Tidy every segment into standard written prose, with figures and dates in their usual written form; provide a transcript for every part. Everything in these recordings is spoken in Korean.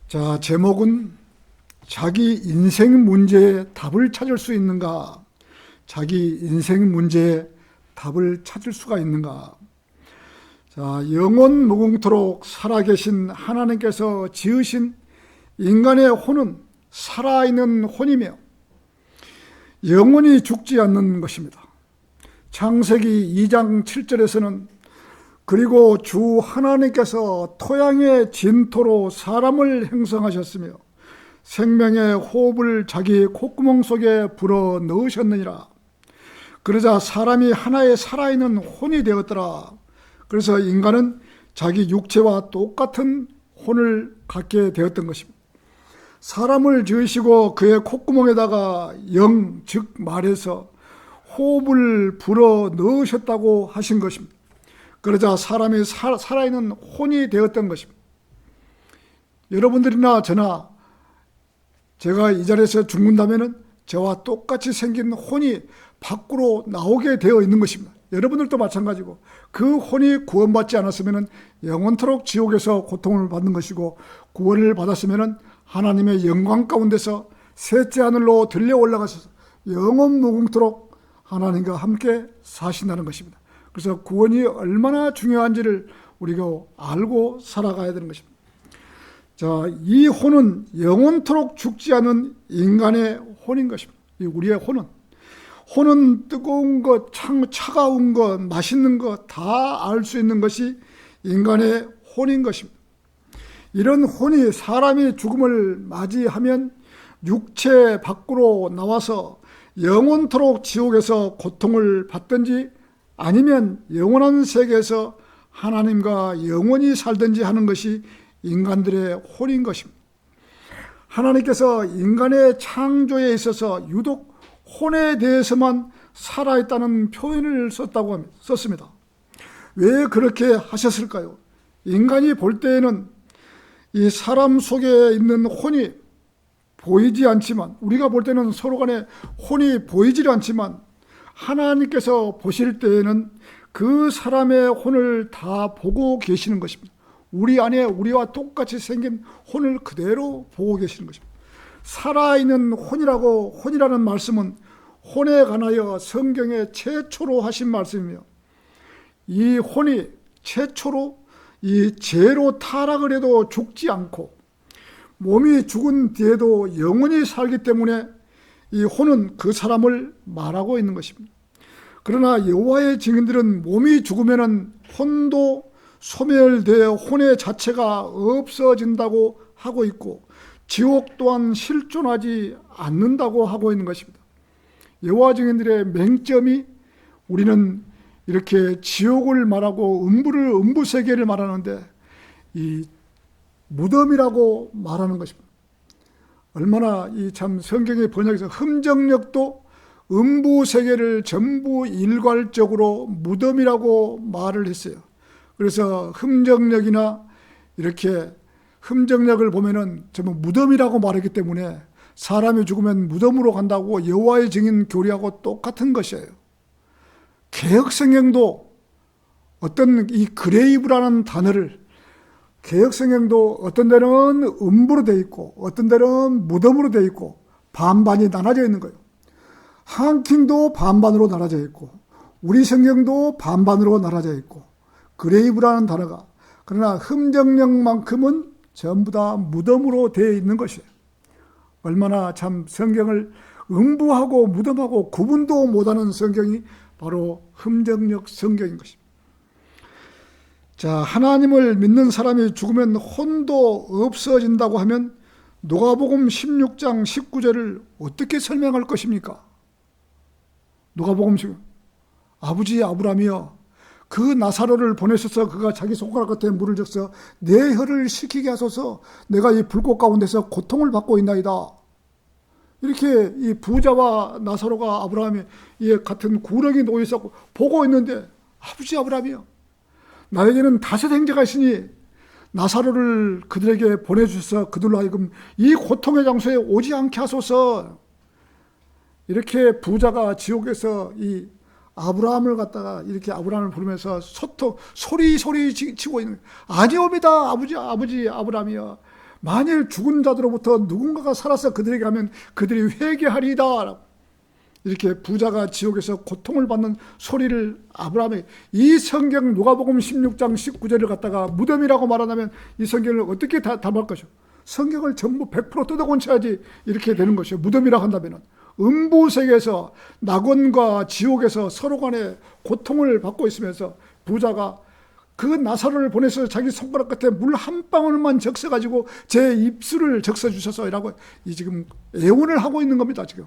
자, 제목은 자기 인생 문제에 답을 찾을 수 있는가? 자기 인생 문제에 답을 찾을 수가 있는가? 자, 영원 무궁토록 살아계신 하나님께서 지으신 인간의 혼은 살아있는 혼이며 영원히 죽지 않는 것입니다. 창세기 2장 7절에서는 그리고 주 하나님께서 토양의 진토로 사람을 형성하셨으며 생명의 호흡을 자기 콧구멍 속에 불어 넣으셨느니라. 그러자 사람이 하나의 살아있는 혼이 되었더라. 그래서 인간은 자기 육체와 똑같은 혼을 갖게 되었던 것입니다. 사람을 지으시고 그의 콧구멍에다가 영, 즉 말해서 호흡을 불어 넣으셨다고 하신 것입니다. 그러자 사람이 살아있는 혼이 되었던 것입니다. 여러분들이나 저나 제가 이 자리에서 죽는다면 저와 똑같이 생긴 혼이 밖으로 나오게 되어 있는 것입니다. 여러분들도 마찬가지고 그 혼이 구원받지 않았으면 영원토록 지옥에서 고통을 받는 것이고, 구원을 받았으면 하나님의 영광 가운데서 셋째 하늘로 들려 올라가셔서 영원 무궁토록 하나님과 함께 사신다는 것입니다. 그래서 구원이 얼마나 중요한지를 우리가 알고 살아가야 되는 것입니다. 자, 이 혼은 영원토록 죽지 않은 인간의 혼인 것입니다. 우리의 혼은 뜨거운 것, 차가운 것, 맛있는 것 다 알 수 있는 것이 인간의 혼인 것입니다. 이런 혼이 사람이 죽음을 맞이하면 육체 밖으로 나와서 영원토록 지옥에서 고통을 받든지 아니면 영원한 세계에서 하나님과 영원히 살든지 하는 것이 인간들의 혼인 것입니다. 하나님께서 인간의 창조에 있어서 유독 혼에 대해서만 살아있다는 표현을 썼습니다. 왜 그렇게 하셨을까요? 인간이 볼 때에는 이 사람 속에 있는 혼이 보이지 않지만, 우리가 볼 때는 서로 간에 혼이 보이질 않지만 하나님께서 보실 때에는 그 사람의 혼을 다 보고 계시는 것입니다. 우리 안에 우리와 똑같이 생긴 혼을 그대로 보고 계시는 것입니다. 살아있는 혼이라는 말씀은 혼에 관하여 성경에 최초로 하신 말씀이며, 이 혼이 최초로 이 죄로 타락을 해도 죽지 않고 몸이 죽은 뒤에도 영원히 살기 때문에 이 혼은 그 사람을 말하고 있는 것입니다. 그러나 여호와의 증인들은 몸이 죽으면 혼도 소멸되어 혼의 자체가 없어진다고 하고 있고, 지옥 또한 실존하지 않는다고 하고 있는 것입니다. 여호와 증인들의 맹점이, 우리는 이렇게 지옥을 말하고 음부 세계를 말하는데 이 무덤이라고 말하는 것입니다. 얼마나 이 참 성경의 번역에서 흠정력도 음부 세계를 전부 일괄적으로 무덤이라고 말을 했어요. 그래서 흠정력이나 이렇게 흠정력을 보면은 전부 무덤이라고 말했기 때문에 사람이 죽으면 무덤으로 간다고 여호와의 증인 교리하고 똑같은 것이에요. 개역성경도 어떤 이 그레이브라는 단어를, 개역성경도 어떤 데는 음부로 되어 있고 어떤 데는 무덤으로 되어 있고 반반이 나눠져 있는 거예요. 한킹도 반반으로 나눠져 있고 우리 성경도 반반으로 나눠져 있고, 그레이브라는 단어가, 그러나 흠정력만큼은 전부 다 무덤으로 되어 있는 것이에요. 얼마나 참 성경을 음부하고 무덤하고 구분도 못하는 성경이 바로 흠정력 성경인 것입니다. 자, 하나님을 믿는 사람이 죽으면 혼도 없어진다고 하면 누가복음 16장 19절을 어떻게 설명할 것입니까? 누가복음 16, 아버지 아브라함이여, 그 나사로를 보내셔서 그가 자기 손가락 끝에 물을 적셔 내 혀를 식히게 하소서, 내가 이 불꽃 가운데서 고통을 받고 있나이다. 이렇게 이 부자와 나사로가 아브라함의 같은 구렁이 놓여 있었고 보고 있는데, 아버지 아브라함이여, 나에게는 다섯 형제가 있으니 나사로를 그들에게 보내주셔서 그들로 하여금 이 고통의 장소에 오지 않게 하소서. 이렇게 부자가 지옥에서 이 아브라함을 갖다가 이렇게 아브라함을 부르면서 소리 치고 있는 거예요. 아니옵니다 아버지 아브라함이여, 만일 죽은 자들로부터 누군가가 살아서 그들에게 가면 그들이 회개하리이다. 이렇게 부자가 지옥에서 고통을 받는 소리를 아브라함이, 이 성경 누가복음 16장 19절을 갖다가 무덤이라고 말한다면 이 성경을 어떻게 답할 것이오? 성경을 전부 100% 뜯어곤쳐야지 이렇게 되는 것이요. 무덤이라고 한다면 음부세계에서 낙원과 지옥에서 서로 간에 고통을 받고 있으면서 부자가 그 나사로를 보내서 자기 손가락 끝에 물 한 방울만 적셔가지고 제 입술을 적셔주셔서 이라고 지금 애원을 하고 있는 겁니다. 지금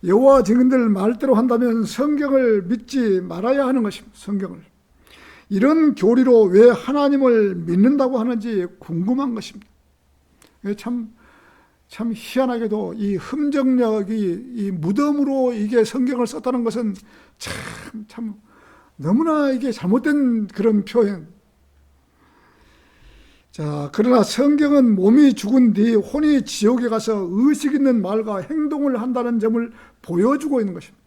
여호와 증인들 말대로 한다면 성경을 믿지 말아야 하는 것입니다. 성경을. 이런 교리로 왜 하나님을 믿는다고 하는지 궁금한 것입니다. 참 희한하게도 이 흠정력이 이 무덤으로 이게 성경을 썼다는 것은 참 너무나 이게 잘못된 그런 표현. 자, 그러나 성경은 몸이 죽은 뒤 혼이 지옥에 가서 의식 있는 말과 행동을 한다는 점을 보여주고 있는 것입니다.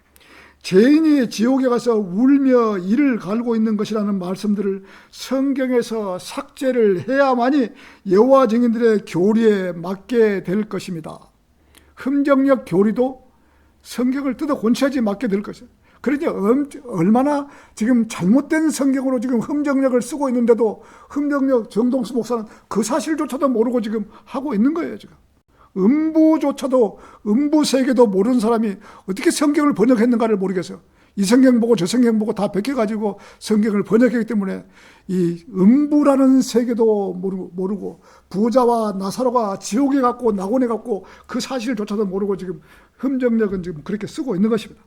죄인이 지옥에 가서 울며 이를 갈고 있는 것이라는 말씀들을 성경에서 삭제를 해야만이 여호와 증인들의 교리에 맞게 될 것입니다. 흠정력 교리도 성경을 뜯어 곤쳐야지 맞게 될 것이에요. 그러니 얼마나 지금 잘못된 성경으로 지금 흠정력을 쓰고 있는데도 흠정력 정동수 목사는 그 사실조차도 모르고 지금 하고 있는 거예요. 지금 음부조차도, 음부세계도 모르는 사람이 어떻게 성경을 번역했는가를 모르겠어요. 이 성경 보고 저 성경 보고 다 베껴가지고 성경을 번역했기 때문에 이 음부라는 세계도 모르고 부자와 나사로가 지옥에 갔고 낙원에 갔고 그 사실조차도 모르고 지금 흠정력은 지금 그렇게 쓰고 있는 것입니다.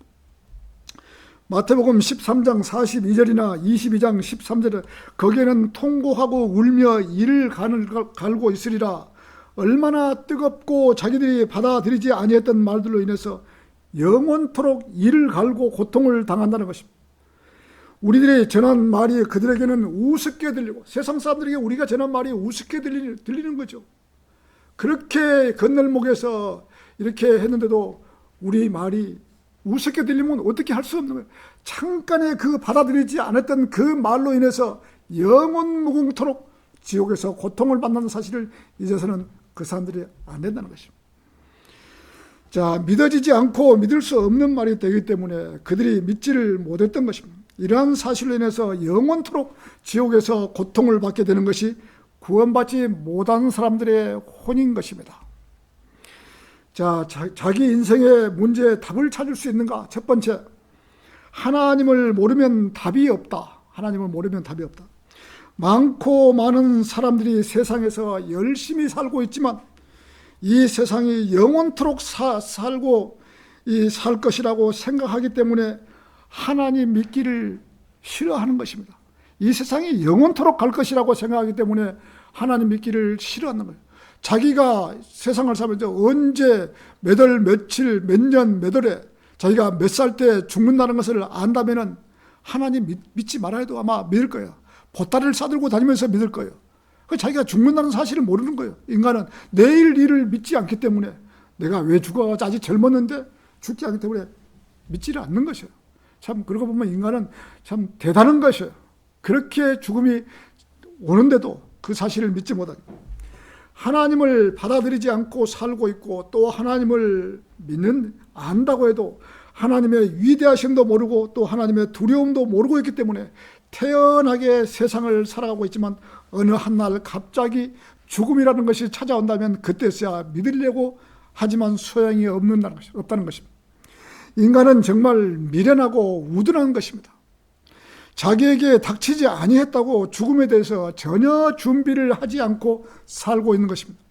마태복음 13장 42절이나 22장 13절에 거기에는 통곡하고 울며 이를 갈고 있으리라. 얼마나 뜨겁고 자기들이 받아들이지 아니했던 말들로 인해서 영원토록 이를 갈고 고통을 당한다는 것입니다. 우리들이 전한 말이 그들에게는 우습게 들리고 세상 사람들에게 우리가 전한 말이 우습게 들리는 거죠. 그렇게 건널목에서 이렇게 했는데도 우리 말이 우습게 들리면 어떻게 할 수 없는 거예요. 잠깐의 그 받아들이지 않았던 그 말로 인해서 영원 무궁토록 지옥에서 고통을 받는 사실을 이제서는 그 사람들이 안 된다는 것입니다. 자, 믿어지지 않고 믿을 수 없는 말이 되기 때문에 그들이 믿지를 못했던 것입니다. 이러한 사실로 인해서 영원토록 지옥에서 고통을 받게 되는 것이 구원받지 못한 사람들의 혼인 것입니다. 자, 자기 인생의 문제에 답을 찾을 수 있는가? 첫 번째, 하나님을 모르면 답이 없다. 하나님을 모르면 답이 없다. 많고 많은 사람들이 세상에서 열심히 살고 있지만 이 세상이 영원토록 살고 살 것이라고 생각하기 때문에 하나님 믿기를 싫어하는 것입니다. 이 세상이 영원토록 갈 것이라고 생각하기 때문에 하나님 믿기를 싫어하는 거예요. 자기가 세상을 살면서 언제 몇 월 며칠 몇 년 몇 월에 자기가 몇 살 때 죽는다는 것을 안다면은 하나님 믿지 말아야 해도 아마 믿을 거예요. 보따리를 싸들고 다니면서 믿을 거예요. 자기가 죽는다는 사실을 모르는 거예요. 인간은 내일 일을 믿지 않기 때문에 내가 왜 죽어? 아직 젊었는데 죽지 않기 때문에 믿지를 않는 것이에요. 참 그러고 보면 인간은 참 대단한 것이에요. 그렇게 죽음이 오는데도 그 사실을 믿지 못하고 하나님을 받아들이지 않고 살고 있고 또 하나님을 안다고 해도 하나님의 위대하심도 모르고 또 하나님의 두려움도 모르고 있기 때문에 태연하게 세상을 살아가고 있지만 어느 한날 갑자기 죽음이라는 것이 찾아온다면 그때서야 믿으려고 하지만 소용이 없다는 것입니다. 인간은 정말 미련하고 우둔한 것입니다. 자기에게 닥치지 아니했다고 죽음에 대해서 전혀 준비를 하지 않고 살고 있는 것입니다.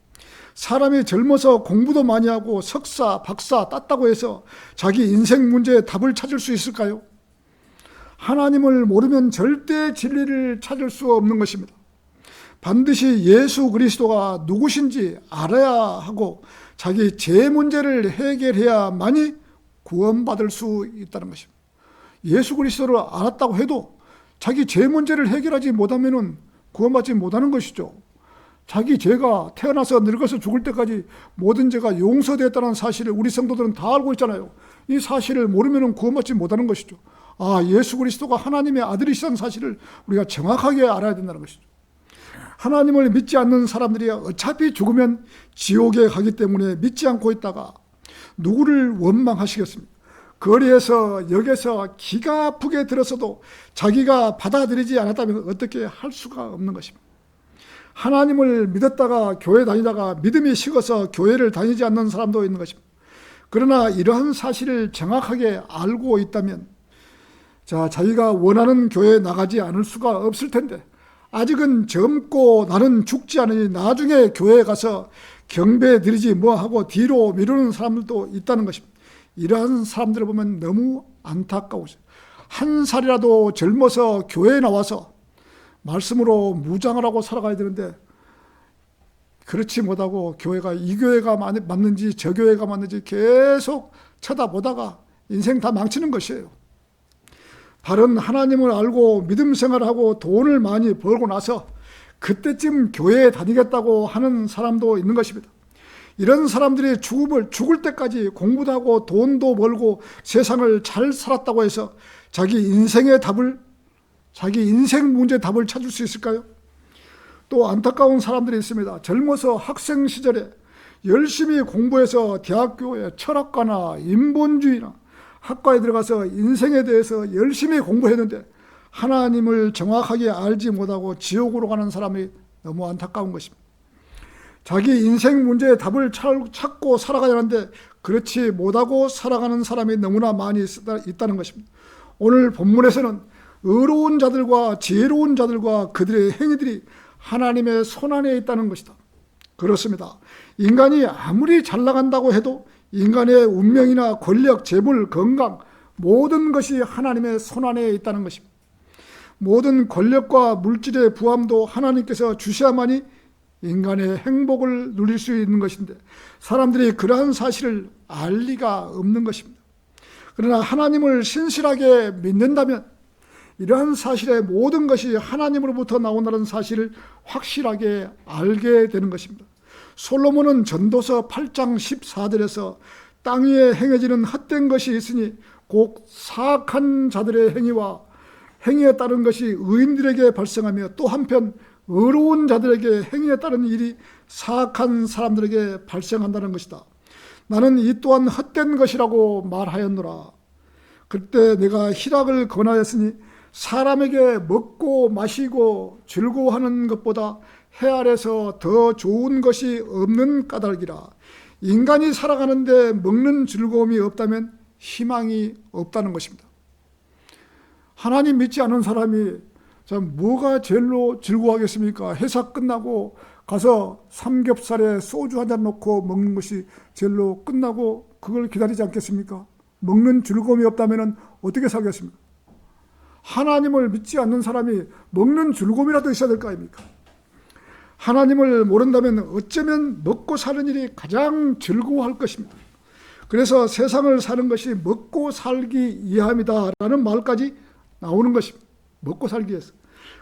사람이 젊어서 공부도 많이 하고 석사, 박사 땄다고 해서 자기 인생 문제에 답을 찾을 수 있을까요? 하나님을 모르면 절대 진리를 찾을 수 없는 것입니다. 반드시 예수 그리스도가 누구신지 알아야 하고 자기 죄 문제를 해결해야만이 구원받을 수 있다는 것입니다. 예수 그리스도를 알았다고 해도 자기 죄 문제를 해결하지 못하면 구원받지 못하는 것이죠. 자기 죄가 태어나서 늙어서 죽을 때까지 모든 죄가 용서되었다는 사실을 우리 성도들은 다 알고 있잖아요. 이 사실을 모르면 구원받지 못하는 것이죠. 예수 그리스도가 하나님의 아들이시라는 사실을 우리가 정확하게 알아야 된다는 것이죠. 하나님을 믿지 않는 사람들이 어차피 죽으면 지옥에 가기 때문에 믿지 않고 있다가 누구를 원망하시겠습니까? 거리에서 역에서 기가 아프게 들었어도 자기가 받아들이지 않았다면 어떻게 할 수가 없는 것입니다. 하나님을 믿었다가 교회 다니다가 믿음이 식어서 교회를 다니지 않는 사람도 있는 것입니다. 그러나 이러한 사실을 정확하게 알고 있다면 자기가 원하는 교회에 나가지 않을 수가 없을 텐데 아직은 젊고 나는 죽지 않으니 나중에 교회에 가서 경배 드리지 뭐하고 뒤로 미루는 사람들도 있다는 것입니다. 이러한 사람들을 보면 너무 안타까우죠. 한 살이라도 젊어서 교회에 나와서 말씀으로 무장을 하고 살아가야 되는데 그렇지 못하고 교회가 이 교회가 맞는지 저 교회가 맞는지 계속 쳐다보다가 인생 다 망치는 것이에요. 바른 하나님을 알고 믿음 생활하고 돈을 많이 벌고 나서 그때쯤 교회에 다니겠다고 하는 사람도 있는 것입니다. 이런 사람들이 죽을 때까지 공부도 하고 돈도 벌고 세상을 잘 살았다고 해서 자기 인생 문제 답을 찾을 수 있을까요? 또 안타까운 사람들이 있습니다. 젊어서 학생 시절에 열심히 공부해서 대학교에 철학과나 인본주의나 학과에 들어가서 인생에 대해서 열심히 공부했는데 하나님을 정확하게 알지 못하고 지옥으로 가는 사람이 너무 안타까운 것입니다. 자기 인생 문제의 답을 찾고 살아가야 하는데 그렇지 못하고 살아가는 사람이 너무나 많이 있다는 것입니다. 오늘 본문에서는 의로운 자들과 지혜로운 자들과 그들의 행위들이 하나님의 손안에 있다는 것이다. 그렇습니다. 인간이 아무리 잘 나간다고 해도 인간의 운명이나 권력, 재물, 건강 모든 것이 하나님의 손안에 있다는 것입니다. 모든 권력과 물질의 부함도 하나님께서 주셔야만이 인간의 행복을 누릴 수 있는 것인데 사람들이 그러한 사실을 알 리가 없는 것입니다. 그러나 하나님을 신실하게 믿는다면 이러한 사실의 모든 것이 하나님으로부터 나온다는 사실을 확실하게 알게 되는 것입니다. 솔로몬은 전도서 8장 14절에서 땅 위에 행해지는 헛된 것이 있으니 곧 사악한 자들의 행위에 따른 것이 의인들에게 발생하며 또 한편 의로운 자들에게 행위에 따른 일이 사악한 사람들에게 발생한다는 것이다. 나는 이 또한 헛된 것이라고 말하였노라. 그때 내가 희락을 권하였으니 사람에게 먹고 마시고 즐거워하는 것보다 해 아래서 더 좋은 것이 없는 까닭이라. 인간이 살아가는데 먹는 즐거움이 없다면 희망이 없다는 것입니다. 하나님 믿지 않은 사람이 뭐가 제일로 즐거워하겠습니까? 회사 끝나고 가서 삼겹살에 소주 한잔 넣고 먹는 것이 제일로 끝나고 그걸 기다리지 않겠습니까? 먹는 즐거움이 없다면 어떻게 살겠습니까? 하나님을 믿지 않는 사람이 먹는 즐거움이라도 있어야 될 거 아닙니까? 하나님을 모른다면 어쩌면 먹고 사는 일이 가장 즐거워할 것입니다. 그래서 세상을 사는 것이 먹고 살기 위함이다라는 말까지 나오는 것입니다. 먹고 살기 위해서.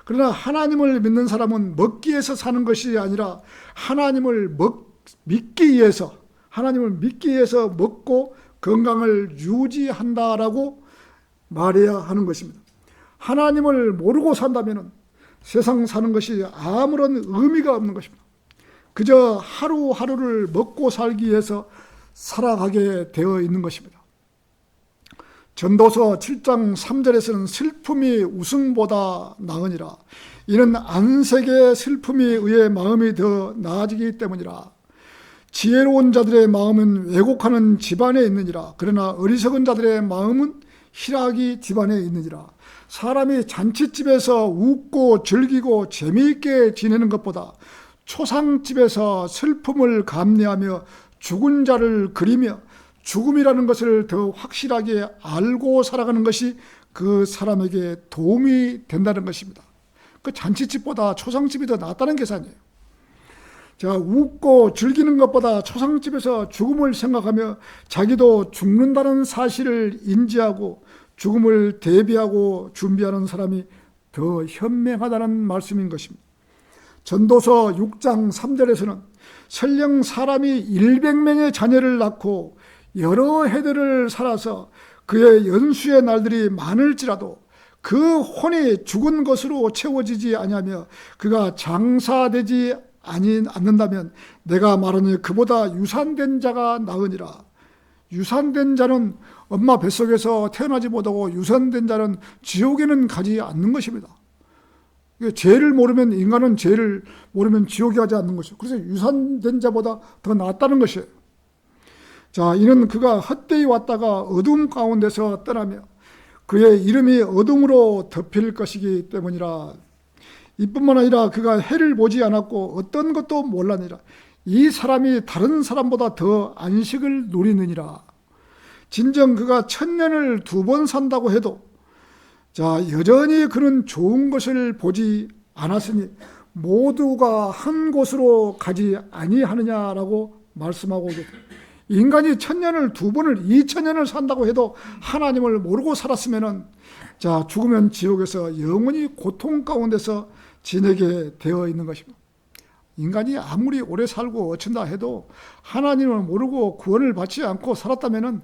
그러나 하나님을 믿는 사람은 먹기 위해서 사는 것이 아니라 하나님을 믿기 위해서 먹고 건강을 유지한다라고 말해야 하는 것입니다. 하나님을 모르고 산다면 세상 사는 것이 아무런 의미가 없는 것입니다. 그저 하루하루를 먹고 살기 위해서 살아가게 되어 있는 것입니다. 전도서 7장 3절에서는 슬픔이 웃음보다 나으니라. 이는 안색의 슬픔이 의의 마음이 더 나아지기 때문이라. 지혜로운 자들의 마음은 왜곡하는 집안에 있느니라. 그러나 어리석은 자들의 마음은 희락이 집안에 있느니라. 사람이 잔치집에서 웃고 즐기고 재미있게 지내는 것보다 초상집에서 슬픔을 감내하며 죽은 자를 그리며 죽음이라는 것을 더 확실하게 알고 살아가는 것이 그 사람에게 도움이 된다는 것입니다. 그 잔치집보다 초상집이 더 낫다는 계산이에요. 웃고 즐기는 것보다 초상집에서 죽음을 생각하며 자기도 죽는다는 사실을 인지하고 죽음을 대비하고 준비하는 사람이 더 현명하다는 말씀인 것입니다. 전도서 6장 3절에서는 설령 사람이 100명의 자녀를 낳고 여러 해들을 살아서 그의 연수의 날들이 많을지라도 그 혼이 죽은 것으로 채워지지 아니하며 그가 장사되지 않는다면 내가 말하니 그보다 유산된 자가 나으니라. 유산된 자는 엄마 뱃속에서 태어나지 못하고 유산된 자는 지옥에는 가지 않는 것입니다. 죄를 모르면, 인간은 죄를 모르면 지옥에 가지 않는 것이죠. 그래서 유산된 자보다 더 낫다는 것이에요. 자, 이는 그가 헛되이 왔다가 어둠 가운데서 떠나며 그의 이름이 어둠으로 덮일 것이기 때문이라. 이뿐만 아니라 그가 해를 보지 않았고 어떤 것도 몰랐느니라. 이 사람이 다른 사람보다 더 안식을 누리느니라. 진정 그가 1000년을 2번 산다고 해도 자, 여전히 그는 좋은 것을 보지 않았으니 모두가 한 곳으로 가지 아니하느냐라고 말씀하고 계십니다. 인간이 1000년을 2번을 2000년을 산다고 해도 하나님을 모르고 살았으면은 자, 죽으면 지옥에서 영원히 고통 가운데서 지내게 되어 있는 것입니다. 인간이 아무리 오래 살고 어쩐다 해도 하나님을 모르고 구원을 받지 않고 살았다면은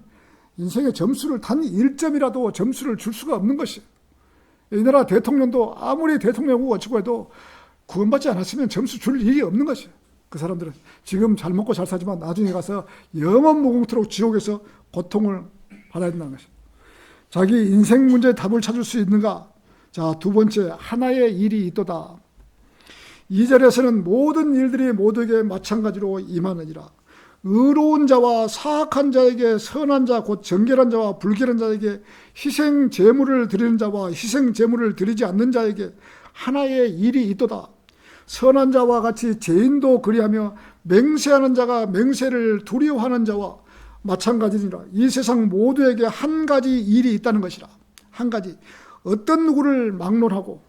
인생의 점수를 단 1점이라도 점수를 줄 수가 없는 것이에요. 이 나라 대통령도 아무리 대통령이고 어쩌고 해도 구원받지 않았으면 점수 줄 일이 없는 것이에요. 그 사람들은 지금 잘 먹고 잘 사지만 나중에 가서 영원 무궁토록 지옥에서 고통을 받아야 된다는 것이에요. 자기 인생 문제의 답을 찾을 수 있는가? 자, 두 번째, 하나의 일이 있도다. 2절에서는 모든 일들이 모두에게 마찬가지로 임하느니라. 의로운 자와 사악한 자에게, 선한 자 곧 정결한 자와 불결한 자에게, 희생 제물을 드리는 자와 희생 제물을 드리지 않는 자에게 하나의 일이 있도다. 선한 자와 같이 죄인도 그리하며 맹세하는 자가 맹세를 두려워하는 자와 마찬가지니라. 이 세상 모두에게 한 가지 일이 있다는 것이라. 한 가지. 어떤 누구를 막론하고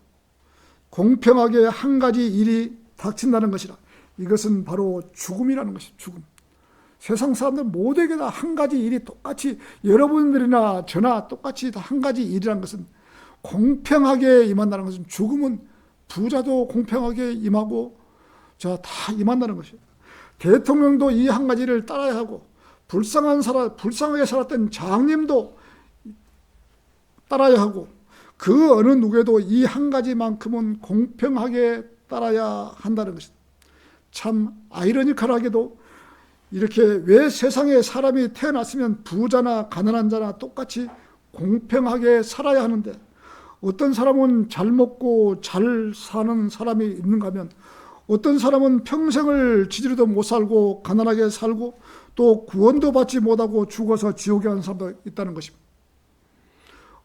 공평하게 한 가지 일이 닥친다는 것이라. 이것은 바로 죽음이라는 것이죠. 죽음. 세상 사람들 모두에게 다 한 가지 일이 똑같이, 여러분들이나 저나 똑같이 다 한 가지 일이라는 것은 공평하게 임한다는 것은, 죽음은 부자도 공평하게 임하고 다 임한다는 것이에요. 대통령도 이 한 가지를 따라야 하고, 불쌍하게 살았던 장님도 따라야 하고, 그 어느 누구에도 이 한 가지만큼은 공평하게 따라야 한다는 것입니다. 참 아이러니컬하게도 이렇게 왜 세상에 사람이 태어났으면 부자나 가난한 자나 똑같이 공평하게 살아야 하는데, 어떤 사람은 잘 먹고 잘 사는 사람이 있는가 하면 어떤 사람은 평생을 지지리도 못 살고 가난하게 살고 또 구원도 받지 못하고 죽어서 지옥에 가는 사람도 있다는 것입니다.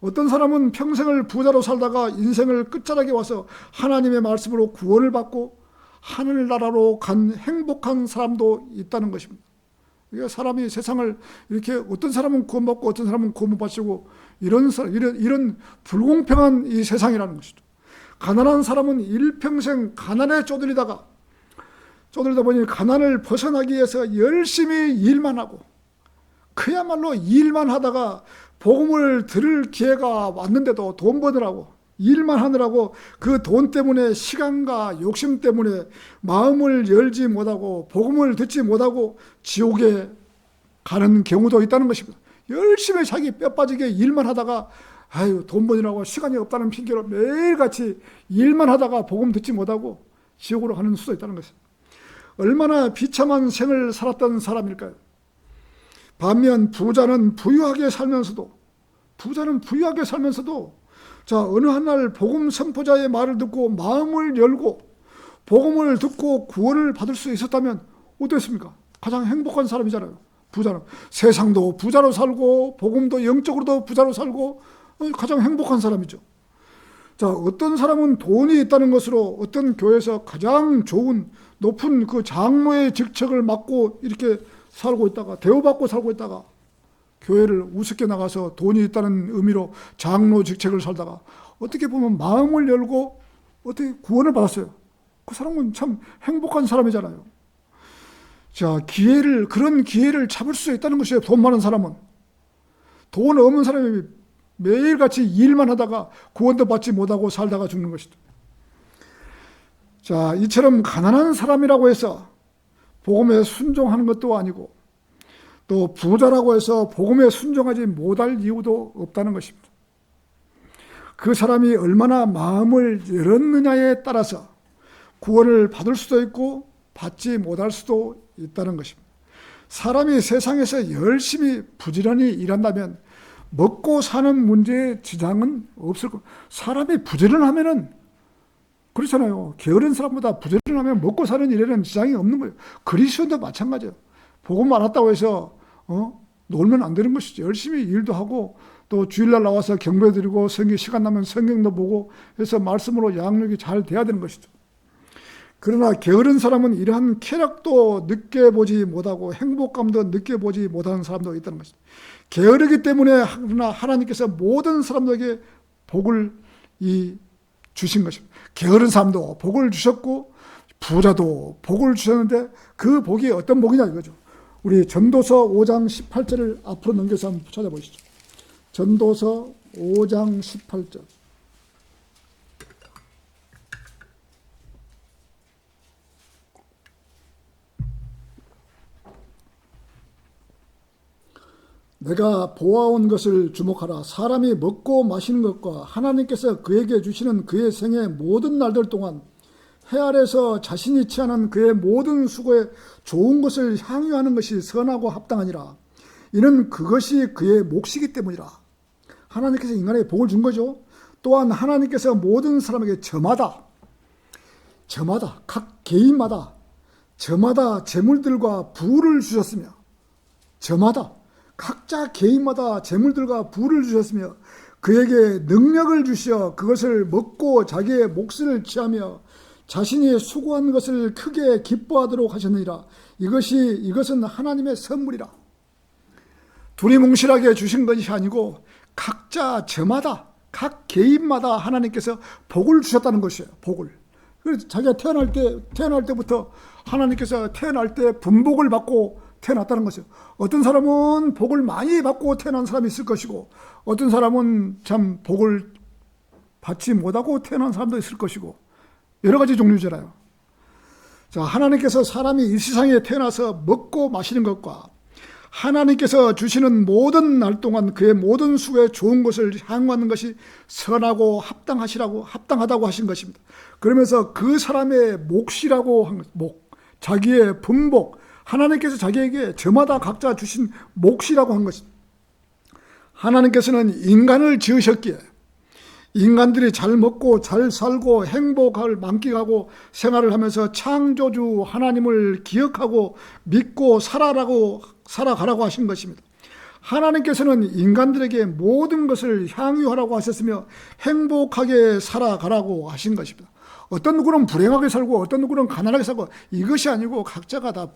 어떤 사람은 평생을 부자로 살다가 인생을 끝자락에 와서 하나님의 말씀으로 구원을 받고 하늘나라로 간 행복한 사람도 있다는 것입니다. 사람이 세상을 이렇게, 어떤 사람은 구원받고 어떤 사람은 구원 못 받고 이런 불공평한 이 세상이라는 것이죠. 가난한 사람은 일평생 가난에 쪼들리다 보니 가난을 벗어나기 위해서 열심히 일만 하고, 그야말로 일만 하다가 복음을 들을 기회가 왔는데도 돈 버느라고 일만 하느라고 그 돈 때문에, 시간과 욕심 때문에 마음을 열지 못하고 복음을 듣지 못하고 지옥에 가는 경우도 있다는 것입니다. 열심히 자기 뼈 빠지게 일만 하다가 돈 버느라고 시간이 없다는 핑계로 매일같이 일만 하다가 복음 듣지 못하고 지옥으로 가는 수도 있다는 것입니다. 얼마나 비참한 생을 살았던 사람일까요? 반면 부자는 부유하게 살면서도 어느 한 날 복음 선포자의 말을 듣고 마음을 열고 복음을 듣고 구원을 받을 수 있었다면 어땠습니까? 가장 행복한 사람이잖아요. 부자는 세상도 부자로 살고 복음도 영적으로도 부자로 살고 가장 행복한 사람이죠. 자, 어떤 사람은 돈이 있다는 것으로 어떤 교회에서 가장 좋은 높은 그 장로의 직책을 맡고 이렇게 살고 있다가, 대우받고 살고 있다가 교회를 우습게 나가서 돈이 있다는 의미로 장로 직책을 살다가 어떻게 보면 마음을 열고 어떻게 구원을 받았어요. 그 사람은 참 행복한 사람이잖아요. 자, 그런 기회를 잡을 수 있다는 것이에요. 돈 많은 사람은. 돈 없는 사람이 매일같이 일만 하다가 구원도 받지 못하고 살다가 죽는 것이죠. 자, 이처럼 가난한 사람이라고 해서 복음에 순종하는 것도 아니고, 또 부자라고 해서 복음에 순종하지 못할 이유도 없다는 것입니다. 그 사람이 얼마나 마음을 열었느냐에 따라서 구원을 받을 수도 있고 받지 못할 수도 있다는 것입니다. 사람이 세상에서 열심히 부지런히 일한다면 먹고 사는 문제에 지장은 없을 거예요. 사람이 부지런하면은 그렇잖아요. 게으른 사람보다 부지런하면 먹고 사는 일에는 지장이 없는 거예요. 그리스도도 마찬가지예요. 복음 알았다고 해서 놀면 안 되는 것이죠. 열심히 일도 하고 또 주일날 나와서 경배드리고 성경 시간 나면 성경도 보고 해서 말씀으로 양육이 잘 돼야 되는 것이죠. 그러나 게으른 사람은 이러한 쾌락도 느껴보지 못하고 행복감도 느껴보지 못하는 사람도 있다는 것입니다. 게으르기 때문에 하나님께서 모든 사람들에게 복을 주신 것입니다. 게으른 사람도 복을 주셨고 부자도 복을 주셨는데 그 복이 어떤 복이냐 이거죠. 우리 전도서 5장 18절을 앞으로 넘겨서 한번 찾아보시죠. 전도서 5장 18절. 내가 보아온 것을 주목하라. 사람이 먹고 마시는 것과 하나님께서 그에게 주시는 그의 생의 모든 날들 동안 해 아래서 자신이 취하는 그의 모든 수고에 좋은 것을 향유하는 것이 선하고 합당하니라. 이는 그것이 그의 몫이기 때문이라. 하나님께서 인간에게 복을 준 거죠. 또한 하나님께서 모든 사람에게 저마다 각 개인마다 저마다 재물들과 부를 주셨으며 저마다 각자 개인마다 재물들과 부를 주셨으며 그에게 능력을 주시어 그것을 먹고 자기의 몫을 취하며 자신이 수고한 것을 크게 기뻐하도록 하셨느니라. 이것은 하나님의 선물이라. 두리뭉실하게 주신 것이 아니고 각자 저마다 각 개인마다 하나님께서 복을 주셨다는 것이에요. 복을. 그래서 자기가 태어날 때부터 하나님께서 태어날 때 분복을 받고 태어났다는 것이죠. 어떤 사람은 복을 많이 받고 태어난 사람이 있을 것이고 어떤 사람은 참 복을 받지 못하고 태어난 사람도 있을 것이고 여러 가지 종류잖아요. 자, 하나님께서 사람이 이 세상에 태어나서 먹고 마시는 것과 하나님께서 주시는 모든 날 동안 그의 모든 수고에 좋은 것을 향유하는 것이 선하고 합당하다고 하신 것입니다. 그러면서 그 사람의 몫이라고 한 것, 자기의 분복, 하나님께서 자기에게 저마다 각자 주신 몫이라고 한 것입니다. 하나님께서는 인간을 지으셨기에 인간들이 잘 먹고 잘 살고 행복을 만끽하고 생활을 하면서 창조주 하나님을 기억하고 믿고 살아가라고 하신 것입니다. 하나님께서는 인간들에게 모든 것을 향유하라고 하셨으며 행복하게 살아가라고 하신 것입니다. 어떤 누구는 불행하게 살고 어떤 누구는 가난하게 살고 이것이 아니고 각자가 다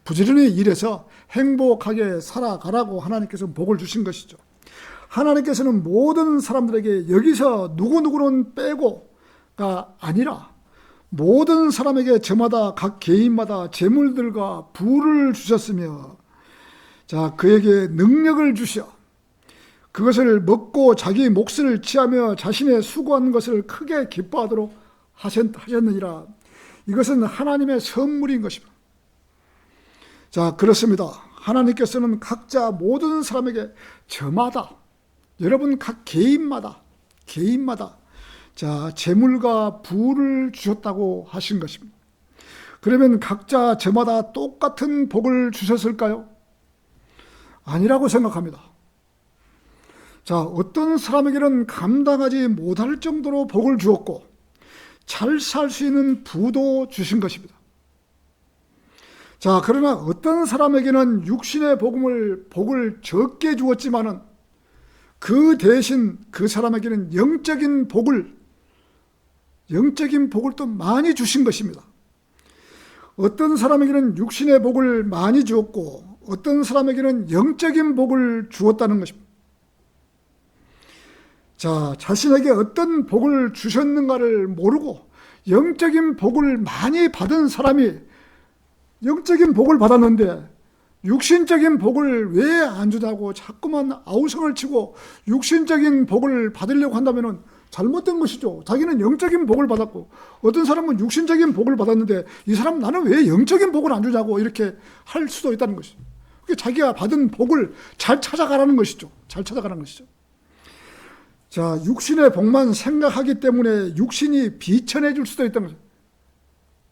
부지런히 일해서 행복하게 살아가라고 하나님께서 복을 주신 것이죠. 하나님께서는 모든 사람들에게 여기서 누구누구는 빼고가 아니라 모든 사람에게 저마다 각 개인마다 재물들과 부를 주셨으며 자 그에게 능력을 주시어 그것을 먹고 자기 몫을 취하며 자신의 수고한 것을 크게 기뻐하도록 하셨느니라. 이것은 하나님의 선물인 것입니다. 자, 그렇습니다. 하나님께서는 각자 모든 사람에게 저마다 여러분 각 개인마다 자, 재물과 부를 주셨다고 하신 것입니다. 그러면 각자 저마다 똑같은 복을 주셨을까요? 아니라고 생각합니다. 자, 어떤 사람에게는 감당하지 못할 정도로 복을 주었고 잘 살 수 있는 부도 주신 것입니다. 자, 그러나 어떤 사람에게는 육신의 복을 적게 주었지만은 그 대신 그 사람에게는 영적인 복을 또 많이 주신 것입니다. 어떤 사람에게는 육신의 복을 많이 주었고 어떤 사람에게는 영적인 복을 주었다는 것입니다. 자, 자신에게 어떤 복을 주셨는가를 모르고 영적인 복을 많이 받은 사람이 영적인 복을 받았는데 육신적인 복을 왜 안 주다고 자꾸만 아우성을 치고 육신적인 복을 받으려고 한다면 잘못된 것이죠. 자기는 영적인 복을 받았고 어떤 사람은 육신적인 복을 받았는데 이 사람 나는 왜 영적인 복을 안 주냐고 이렇게 할 수도 있다는 것이죠. 자기가 받은 복을 잘 찾아가라는 것이죠. 잘 찾아가라는 것이죠. 자, 육신의 복만 생각하기 때문에 육신이 비천해질 수도 있다는 거죠.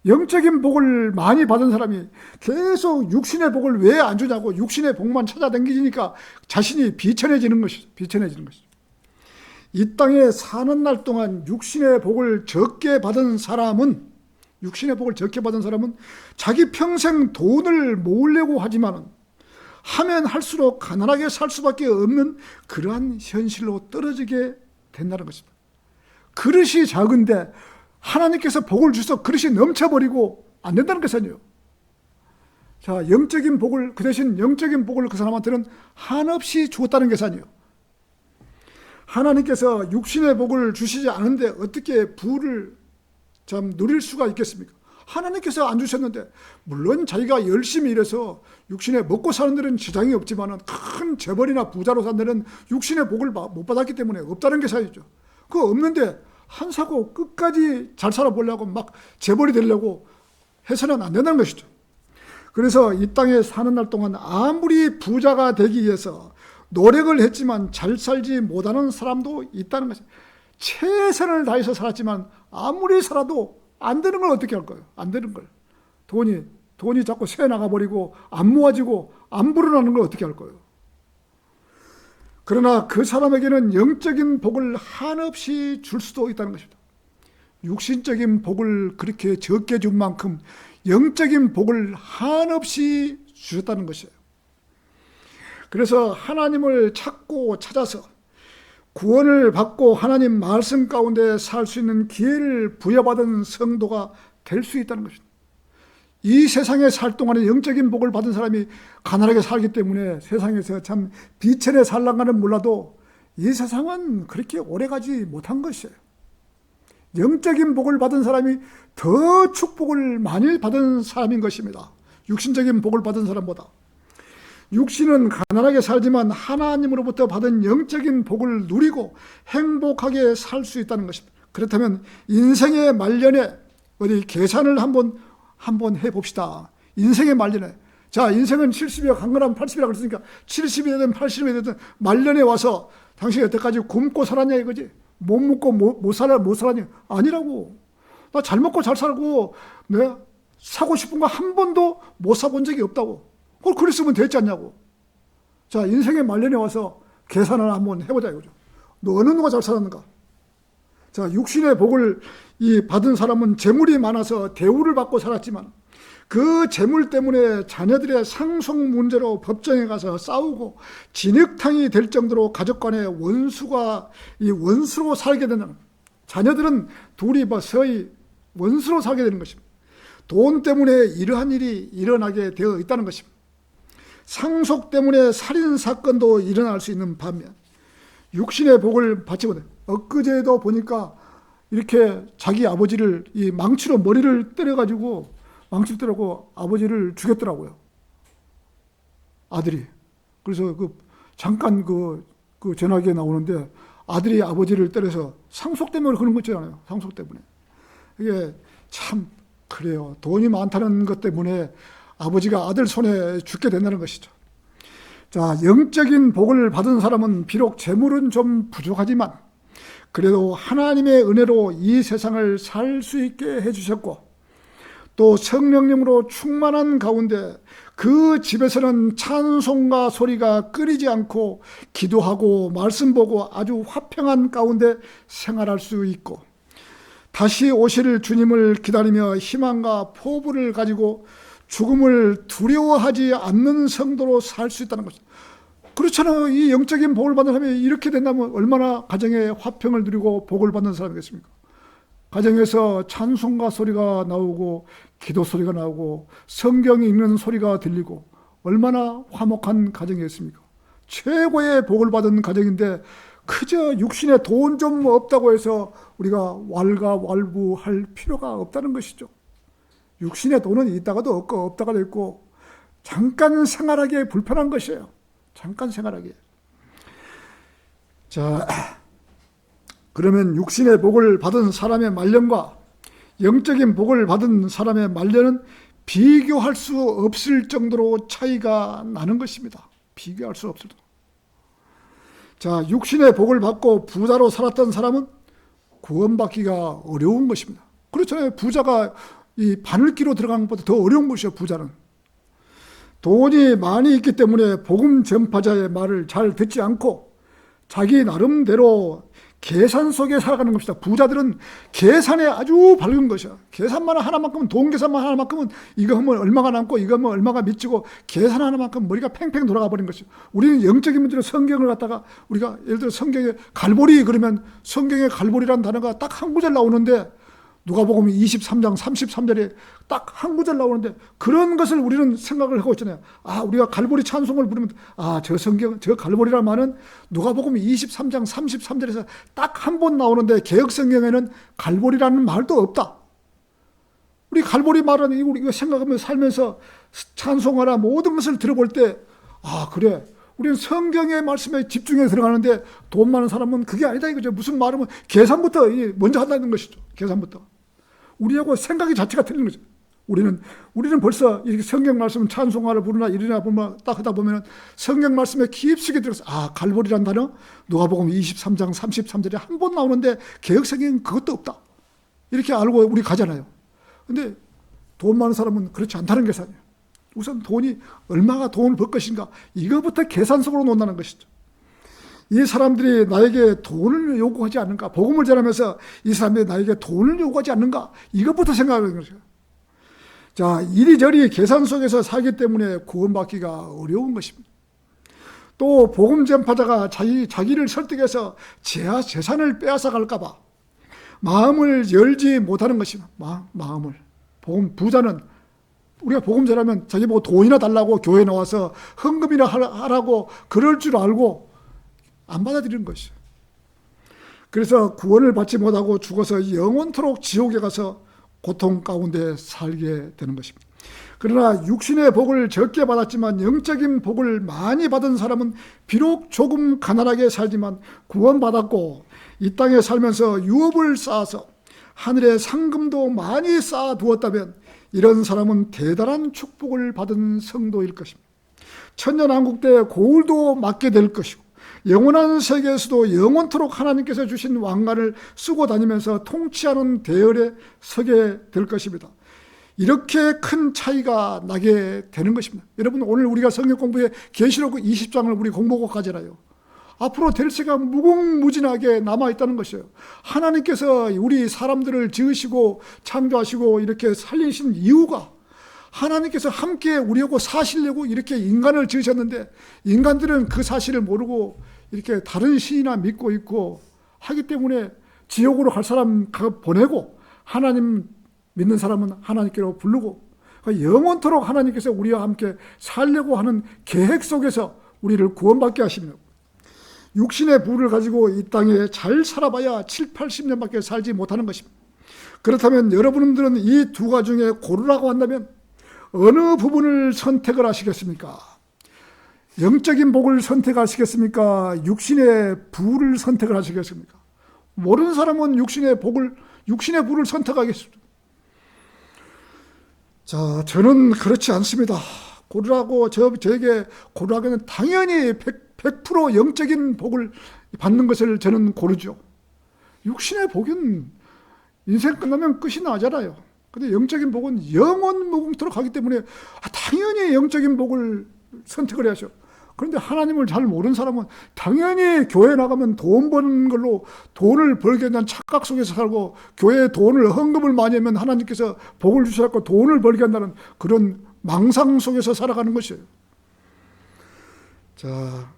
영적인 복을 많이 받은 사람이 계속 육신의 복을 왜 안 주냐고 육신의 복만 찾아다니니까 자신이 비천해지는 것이죠. 비천해지는 것이죠. 이 땅에 사는 날 동안 육신의 복을 적게 받은 사람은 자기 평생 돈을 모으려고 하지만 하면 할수록 가난하게 살 수밖에 없는 그러한 현실로 떨어지게 된다는 것입니다. 그릇이 작은데 하나님께서 복을 주셔서 그릇이 넘쳐버리고 안 된다는 것이죠. 자, 영적인 복을, 그 대신 영적인 복을 그 사람한테는 한없이 주었다는 계산이에요. 하나님께서 육신의 복을 주시지 않은데 어떻게 부를 참 누릴 수가 있겠습니까? 하나님께서 안 주셨는데, 물론 자기가 열심히 일해서 육신에 먹고 사는 데는 지장이 없지만 큰 재벌이나 부자로 산 데는 육신의 복을 못 받았기 때문에 없다는 계산이죠. 그거 없는데 한사고 끝까지 잘 살아보려고 막 재벌이 되려고 해서는 안 된다는 것이죠. 그래서 이 땅에 사는 날 동안 아무리 부자가 되기 위해서 노력을 했지만 잘 살지 못하는 사람도 있다는 것이죠. 최선을 다해서 살았지만 아무리 살아도 안 되는 걸 어떻게 할 거예요? 안 되는 걸. 돈이 자꾸 새 나가버리고 안 모아지고 안 불어나는 걸 어떻게 할 거예요? 그러나 그 사람에게는 영적인 복을 한없이 줄 수도 있다는 것입니다. 육신적인 복을 그렇게 적게 준 만큼 영적인 복을 한없이 주셨다는 것이에요. 그래서 하나님을 찾고 찾아서 구원을 받고 하나님 말씀 가운데 살 수 있는 기회를 부여받은 성도가 될 수 있다는 것입니다. 이 세상에 살 동안에 영적인 복을 받은 사람이 가난하게 살기 때문에 세상에서 참 비천에 살랑가는 몰라도 이 세상은 그렇게 오래가지 못한 것이에요. 영적인 복을 받은 사람이 더 축복을 많이 받은 사람인 것입니다. 육신적인 복을 받은 사람보다. 육신은 가난하게 살지만 하나님으로부터 받은 영적인 복을 누리고 행복하게 살 수 있다는 것입니다. 그렇다면 인생의 말년에 어디 계산을 한번 해봅시다. 인생의 말년에. 자, 인생은 70이야, 강건하면 80이라고 그랬으니까 70이 되든 80이 되든 말년에 와서 당신이 여태까지 굶고 살았냐 이거지. 못 먹고 못 살았냐. 아니라고. 나 잘 먹고 잘 살고 내가 사고 싶은 거 한 번도 못 사본 적이 없다고. 그걸 그랬으면 됐지 않냐고. 자, 인생의 말년에 와서 계산을 한번 해보자 이거죠. 너 어느 누가 잘 살았는가? 자, 육신의 복을 받은 사람은 재물이 많아서 대우를 받고 살았지만 그 재물 때문에 자녀들의 상속 문제로 법정에 가서 싸우고 진흙탕이 될 정도로 가족 간의 원수로 살게 되는, 자녀들은 둘이 서히 원수로 살게 되는 것입니다. 돈 때문에 이러한 일이 일어나게 되어 있다는 것입니다. 상속 때문에 살인 사건도 일어날 수 있는 반면 육신의 복을 받지 못해. 엊그제도 보니까 이렇게 자기 아버지를 이 망치로 머리를 때려가지고 망치로 때리고 아버지를 죽였더라고요. 아들이. 그래서 잠깐 그 전화기에 나오는데 아들이 아버지를 때려서 상속 때문에 그런 거 있잖아요. 상속 때문에. 이게 참 그래요. 돈이 많다는 것 때문에 아버지가 아들 손에 죽게 된다는 것이죠. 자, 영적인 복을 받은 사람은 비록 재물은 좀 부족하지만 그래도 하나님의 은혜로 이 세상을 살 수 있게 해주셨고 또 성령님으로 충만한 가운데 그 집에서는 찬송가 소리가 끊이지 않고 기도하고 말씀 보고 아주 화평한 가운데 생활할 수 있고 다시 오실 주님을 기다리며 희망과 포부를 가지고 죽음을 두려워하지 않는 성도로 살 수 있다는 것입니다. 그렇잖아요. 이 영적인 복을 받는 사람이 이렇게 된다면 얼마나 가정에 화평을 누리고 복을 받는 사람이겠습니까? 가정에서 찬송가 소리가 나오고 기도 소리가 나오고 성경 읽는 소리가 들리고 얼마나 화목한 가정이겠습니까? 최고의 복을 받은 가정인데 그저 육신에 돈 좀 없다고 해서 우리가 왈가왈부할 필요가 없다는 것이죠. 육신에 돈은 있다가도 없고 없다가도 있고 잠깐 생활하기에 불편한 것이에요. 잠깐 생활하기에. 자, 그러면 육신의 복을 받은 사람의 말년과 영적인 복을 받은 사람의 말년은 비교할 수 없을 정도로 차이가 나는 것입니다. 비교할 수 없을 정도. 자, 육신의 복을 받고 부자로 살았던 사람은 구원받기가 어려운 것입니다. 그렇잖아요. 부자가 이 바늘기로 들어가는 것보다 더 어려운 것이요, 부자는. 돈이 많이 있기 때문에 복음 전파자의 말을 잘 듣지 않고 자기 나름대로 계산 속에 살아가는 것이다. 부자들은 계산에 아주 밝은 것이야. 계산만 하나만큼은, 돈 계산만 하나만큼은 이거 하면 얼마가 남고 이거 하면 얼마가 미치고 계산 하나만큼 머리가 팽팽 돌아가 버린 것이죠. 우리는 영적인 문제로 성경을 갖다가 우리가 예를 들어 성경에 갈보리 그러면 성경에 갈보리라는 단어가 딱 한 구절 나오는데 누가복음 23장 33절에 딱 한 구절 나오는데 그런 것을 우리는 생각을 하고 있잖아요. 우리가 갈보리 찬송을 부르면 저 성경, 저 갈보리라는 말은 누가복음 23장 33절에서 딱 한 번 나오는데 개혁성경에는 갈보리라는 말도 없다. 우리 갈보리 말은 이거 생각하면서 살면서 찬송하라 모든 것을 들어볼 때 그래. 우리는 성경의 말씀에 집중해 들어가는데 돈 많은 사람은 그게 아니다 이거죠. 무슨 말하면 계산부터 먼저 한다는 것이죠. 계산부터. 우리하고 생각이 자체가 틀린 거죠. 우리는 벌써 이렇게 성경 말씀 찬송가를 부르나 이러나 보면 딱 하다 보면 성경 말씀에 깊숙이 들어서 갈보리란 단어 누가복음 23장 33절에 한 번 나오는데 개혁성경은 그것도 없다. 이렇게 알고 우리 가잖아요. 근데 돈 많은 사람은 그렇지 않다는 계산이에요. 우선 돈이 얼마가 돈을 벌 것인가 이거부터 계산 속으로 논다는 것이죠. 이 사람들이 나에게 돈을 요구하지 않는가, 복음을 전하면서 이 사람들이 나에게 돈을 요구하지 않는가 이것부터 생각하는 거죠. 자, 이리저리 계산 속에서 살기 때문에 구원받기가 어려운 것입니다. 또 복음 전파자가 자기를 설득해서 재산을 빼앗아 갈까 봐 마음을 열지 못하는 것입니다. 마음을. 부자는 우리가 복음 전하면 자기 보고 돈이나 달라고 교회에 나와서 헌금이나 하라고 그럴 줄 알고 안 받아들이는 것이죠. 그래서 구원을 받지 못하고 죽어서 영원토록 지옥에 가서 고통 가운데 살게 되는 것입니다. 그러나 육신의 복을 적게 받았지만 영적인 복을 많이 받은 사람은 비록 조금 가난하게 살지만 구원받았고 이 땅에 살면서 유업을 쌓아서 하늘에 상금도 많이 쌓아두었다면 이런 사람은 대단한 축복을 받은 성도일 것입니다. 천년왕국 때 고울도 맞게 될 것이고 영원한 세계에서도 영원토록 하나님께서 주신 왕관을 쓰고 다니면서 통치하는 대열에 서게 될 것입니다. 이렇게 큰 차이가 나게 되는 것입니다. 여러분 오늘 우리가 성경 공부에 계시록 20장을 우리 공부하고 가잖아요. 앞으로 될 세가 무궁무진하게 남아있다는 것이에요. 하나님께서 우리 사람들을 지으시고 창조하시고 이렇게 살리신 이유가 하나님께서 함께 우리하고 사시려고 이렇게 인간을 지으셨는데 인간들은 그 사실을 모르고 이렇게 다른 신이나 믿고 있고 하기 때문에 지옥으로 갈 사람 보내고 하나님 믿는 사람은 하나님께로 부르고 영원토록 하나님께서 우리와 함께 살려고 하는 계획 속에서 우리를 구원받게 하십니다. 육신의 부를 가지고 이 땅에 잘 살아봐야 7, 80년밖에 살지 못하는 것입니다. 그렇다면 여러분들은 이 두 가지 중에 고르라고 한다면 어느 부분을 선택을 하시겠습니까? 영적인 복을 선택하시겠습니까? 육신의 부를 선택을 하시겠습니까? 모르는 사람은 육신의 부를 선택하겠습니다. 자, 저는 그렇지 않습니다. 고르라고 저에게 고르라고는 당연히 100% 영적인 복을 받는 것을 저는 고르죠. 육신의 복은 인생 끝나면 끝이 나잖아요. 근데 영적인 복은 영원 무궁토록 하기 때문에 당연히 영적인 복을 선택을 해야죠. 그런데 하나님을 잘 모르는 사람은 당연히 교회 나가면 돈 버는 걸로 돈을 벌겠다는 착각 속에서 살고 교회에 돈을 헌금을 많이 하면 하나님께서 복을 주셔서 돈을 벌게 한다는 그런 망상 속에서 살아가는 것이에요. 자,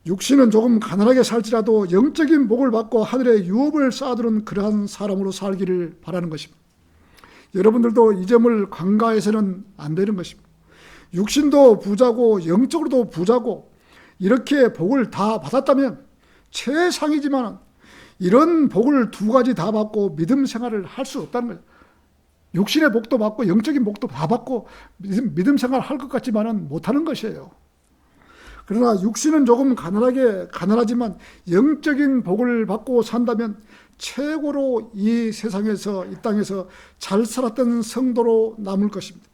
육신은 조금 가난하게 살지라도 영적인 복을 받고 하늘에 유업을 쌓아두는 그러한 사람으로 살기를 바라는 것입니다. 여러분들도 이 점을 간과해서는 안 되는 것입니다. 육신도 부자고 영적으로도 부자고 이렇게 복을 다 받았다면 최상이지만 이런 복을 두 가지 다 받고 믿음 생활을 할 수 없다는 거예요. 육신의 복도 받고 영적인 복도 다 받고 믿음 생활을 할 것 같지만은 못하는 것이에요. 그러나 육신은 조금 가난하지만 영적인 복을 받고 산다면 최고로 이 세상에서 이 땅에서 잘 살았던 성도로 남을 것입니다.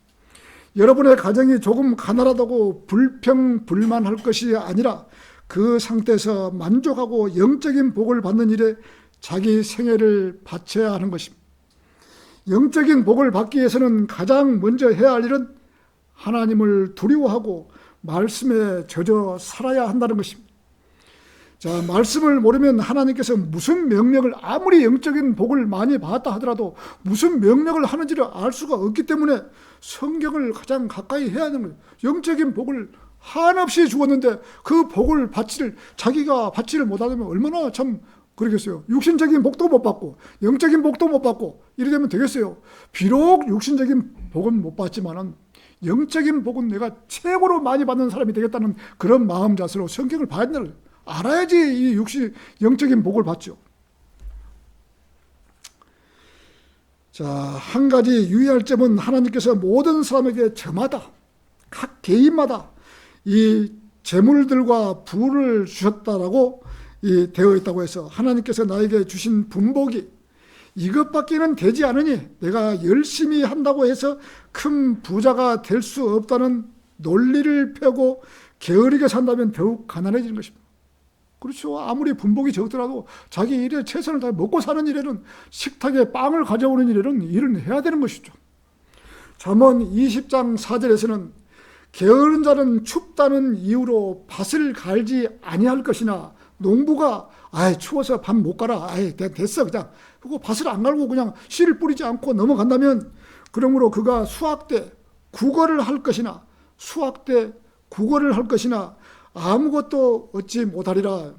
여러분의 가정이 조금 가난하다고 불평불만할 것이 아니라 그 상태에서 만족하고 영적인 복을 받는 일에 자기 생애를 바쳐야 하는 것입니다. 영적인 복을 받기 위해서는 가장 먼저 해야 할 일은 하나님을 두려워하고 말씀에 젖어 살아야 한다는 것입니다. 자, 말씀을 모르면 하나님께서 무슨 명령을, 아무리 영적인 복을 많이 받았다 하더라도 무슨 명령을 하는지를 알 수가 없기 때문에 성경을 가장 가까이 해야 하는 거예요. 영적인 복을 한없이 주었는데 그 복을 자기가 받지를 못하면 얼마나 참 그러겠어요. 육신적인 복도 못 받고 영적인 복도 못 받고 이래 되면 되겠어요. 비록 육신적인 복은 못 받지만은 영적인 복은 내가 최고로 많이 받는 사람이 되겠다는 그런 마음 자세로 성경을 봐야 된다는 거예요. 알아야지 이 영적인 복을 받죠. 자, 한 가지 유의할 점은 하나님께서 모든 사람에게 저마다 각 개인마다 이 재물들과 부를 주셨다라고 되어 있다고 해서 하나님께서 나에게 주신 분복이 이것밖에는 되지 않으니 내가 열심히 한다고 해서 큰 부자가 될 수 없다는 논리를 펴고 게으르게 산다면 더욱 가난해지는 것입니다. 그렇죠. 아무리 분복이 적더라도 자기 일에 최선을 다해 먹고 사는 일에는 식탁에 빵을 가져오는 일은 해야 되는 것이죠. 잠언 20장 4절에서는 게으른 자는 춥다는 이유로 밭을 갈지 아니할 것이나 농부가 추워서 밥 못 갈아. 됐어 그냥. 그리고 밭을 안 갈고 그냥 씨를 뿌리지 않고 넘어간다면 그러므로 그가 수확 때 국어를 할 것이나 아무것도 얻지 못하리라.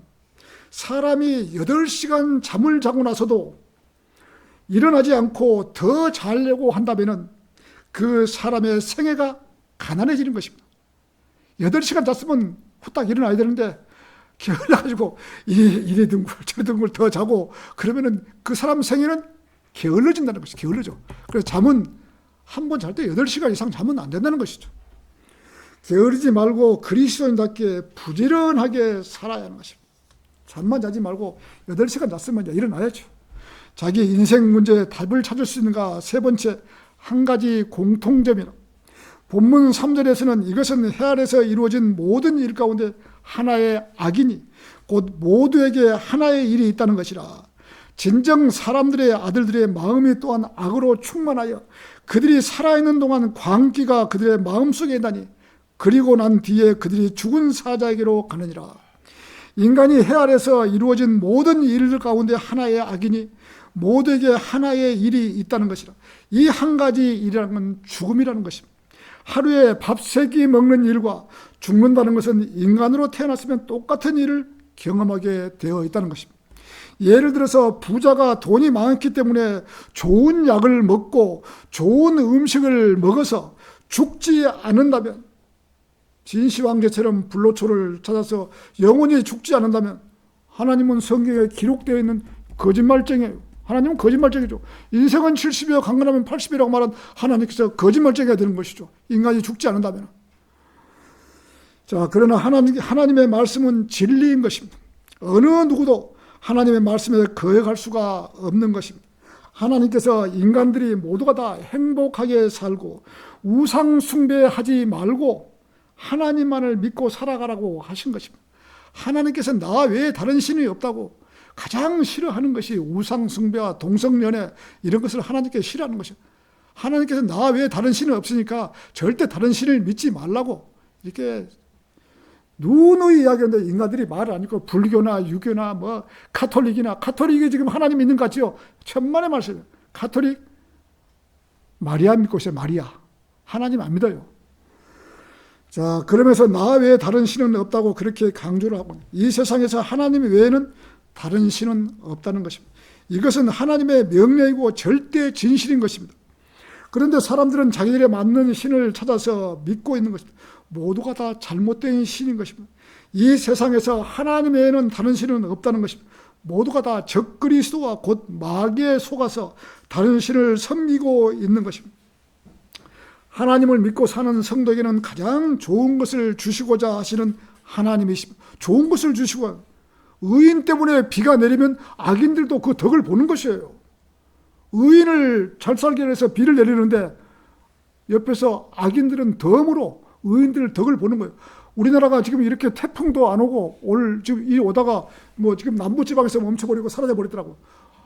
사람이 8시간 잠을 자고 나서도 일어나지 않고 더 자려고 한다면 그 사람의 생애가 가난해지는 것입니다. 8시간 잤으면 후딱 일어나야 되는데 게을러가지고 이리 둥글 저리 둥글 더 자고 그러면은 그 사람 생애는 게을러진다는 것이죠. 게을러져. 그래서 잠은 한 번 잘 때 8시간 이상 자면 안 된다는 것이죠. 게으르지 말고 그리스도인답게 부지런하게 살아야 하는 것입니다. 잠만 자지 말고 8시간 잤으면 이제 일어나야죠. 자기 인생 문제에 답을 찾을 수 있는가. 세 번째, 한 가지 공통점이나 본문 3절에서는 이것은 해 아래서 이루어진 모든 일 가운데 하나의 악이니 곧 모두에게 하나의 일이 있다는 것이라. 진정 사람들의 아들들의 마음이 또한 악으로 충만하여 그들이 살아있는 동안 광기가 그들의 마음속에 있다니 그리고 난 뒤에 그들이 죽은 사자에게로 가느니라. 인간이 해 아래서 이루어진 모든 일들 가운데 하나의 악이니 모두에게 하나의 일이 있다는 것이라. 이 한 가지 일이라는 건 죽음이라는 것입니다. 하루에 밥 3끼 먹는 일과 죽는다는 것은 인간으로 태어났으면 똑같은 일을 경험하게 되어 있다는 것입니다. 예를 들어서 부자가 돈이 많기 때문에 좋은 약을 먹고 좋은 음식을 먹어서 죽지 않는다면, 진시황제처럼 불로초를 찾아서 영원히 죽지 않는다면 하나님은 성경에 기록되어 있는 거짓말쟁이에요. 하나님은 거짓말쟁이죠. 인생은 70이요 강건하면 80이라고 말한 하나님께서 거짓말쟁이가 되는 것이죠. 인간이 죽지 않는다면. 자, 그러나 하나님의 말씀은 진리인 것입니다. 어느 누구도 하나님의 말씀에 거역할 수가 없는 것입니다. 하나님께서 인간들이 모두가 다 행복하게 살고 우상 숭배하지 말고 하나님만을 믿고 살아가라고 하신 것입니다. 하나님께서 나 외에 다른 신이 없다고 가장 싫어하는 것이 우상 숭배와 동성연애 이런 것을 하나님께 싫어하는 것이에요. 하나님께서 나 외에 다른 신은 없으니까 절대 다른 신을 믿지 말라고 이렇게 누누이 이야기하는데 인간들이 말을 안 듣고 불교나 유교나 카톨릭이 지금 하나님 믿는 것 같지요. 천만의 말씀이에요. 카톨릭 마리아 믿고 있어요. 마리아. 하나님 안 믿어요. 자, 그러면서 나 외에 다른 신은 없다고 그렇게 강조를 하고, 이 세상에서 하나님 외에는 다른 신은 없다는 것입니다. 이것은 하나님의 명령이고 절대 진실인 것입니다. 그런데 사람들은 자기들에 맞는 신을 찾아서 믿고 있는 것입니다. 모두가 다 잘못된 신인 것입니다. 이 세상에서 하나님 외에는 다른 신은 없다는 것입니다. 모두가 다 적그리스도와 곧 마귀에 속아서 다른 신을 섬기고 있는 것입니다. 하나님을 믿고 사는 성도에게는 가장 좋은 것을 주시고자 하시는 하나님이십니다. 좋은 것을 주시고, 의인 때문에 비가 내리면 악인들도 그 덕을 보는 것이에요. 의인을 잘 살게 해서 비를 내리는데 옆에서 악인들은 덤으로 의인들 덕을 보는 거예요. 우리나라가 지금 이렇게 태풍도 안 오고 지금 이 오다가 뭐 지금 남부지방에서 멈춰버리고 사라져버리더라고.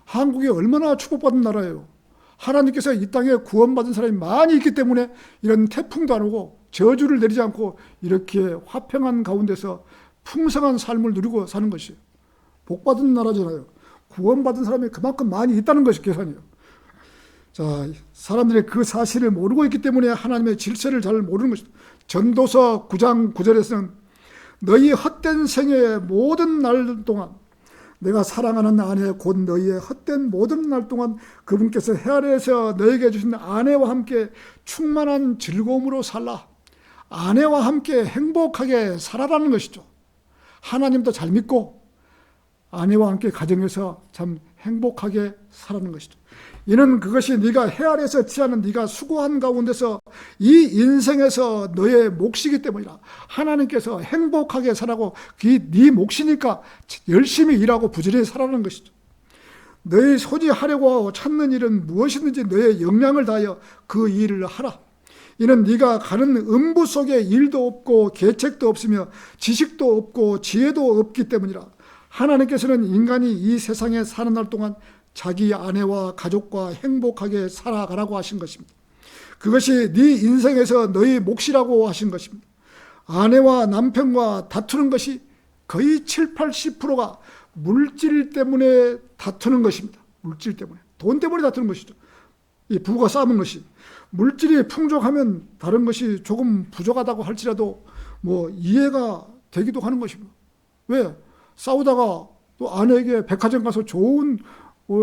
한국이 얼마나 축복받은 나라예요. 하나님께서 이 땅에 구원받은 사람이 많이 있기 때문에 이런 태풍도 안 오고 저주를 내리지 않고 이렇게 화평한 가운데서 풍성한 삶을 누리고 사는 것이 복받은 나라잖아요. 구원받은 사람이 그만큼 많이 있다는 것이 계산이에요. 자, 사람들이 그 사실을 모르고 있기 때문에 하나님의 질서를 잘 모르는 것입니다. 전도서 9장 9절에서는 너희 헛된 생애의 모든 날 동안 내가 사랑하는 아내 곧 너희의 헛된 모든 날 동안 그분께서 해 아래에서 너에게 주신 아내와 함께 충만한 즐거움으로 살라. 아내와 함께 행복하게 살아라는 것이죠. 하나님도 잘 믿고 아내와 함께 가정에서 참 행복하게 살아는 것이죠. 이는 그것이 네가 해 아래에서 취하는 네가 수고한 가운데서 이 인생에서 너의 몫이기 때문이라. 하나님께서 행복하게 살라고 그게 네 몫이니까 열심히 일하고 부지런히 살아라는 것이죠. 너의 손이 하려고 하고 찾는 일은 무엇이든지 너의 역량을 다하여 그 일을 하라. 이는 네가 가는 음부 속에 일도 없고 계책도 없으며 지식도 없고 지혜도 없기 때문이라. 하나님께서는 인간이 이 세상에 사는 날 동안 자기 아내와 가족과 행복하게 살아가라고 하신 것입니다. 그것이 네 인생에서 너희 몫이라고 하신 것입니다. 아내와 남편과 다투는 것이 거의 7, 80%가 물질 때문에 다투는 것입니다. 물질 때문에. 돈 때문에 다투는 것이죠. 이 부부가 싸우는 것이. 물질이 풍족하면 다른 것이 조금 부족하다고 할지라도 뭐 이해가 되기도 하는 것입니다. 왜? 싸우다가 또 아내에게 백화점 가서 좋은